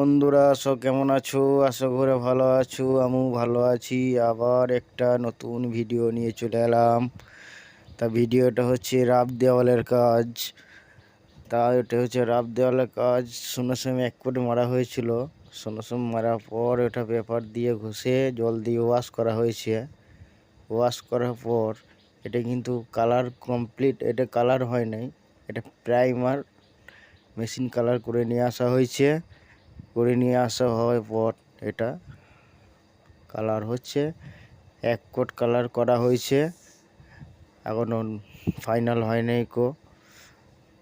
বন্ধুরা সব কেমন আছো? আশা করে ভালো আছো, আমিও ভালো আছি। আবার একটা নতুন ভিডিও নিয়ে চলে এলাম। তা ভিডিওটা হচ্ছে রাব দেওয়ালের কাজ। এটা হচ্ছে রাব দেওয়ালের কাজ। সোনার সময় এক কোট মারা হয়েছিল। সোনার সময় মারার পর এটা পেপার দিয়ে ঘষে জল দিয়ে ওয়াশ করা হয়েছে। ওয়াশ করার পর এটা কিন্তু কালার কমপ্লিট, এটা কালার হয় নাই, এটা প্রাইমার মেশিন কালার করে নিয়ে আসা হয়েছে। হওয়ার পর এটা কালার হচ্ছে, এক কোট কালার করা হয়েছে, এখনও ফাইনাল হয় নাই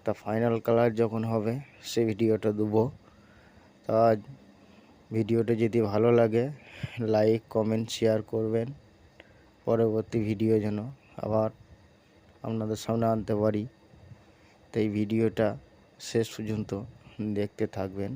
তা ফাইনাল কালার যখন হবে সে ভিডিওটা দেবো। তা ভিডিওটা যদি ভালো লাগে লাইক কমেন্ট শেয়ার করবেন, পরবর্তী ভিডিও যেন আবার আপনাদের সামনে আনতে পারি। তাই ভিডিওটা শেষ পর্যন্ত দেখতে থাকবেন।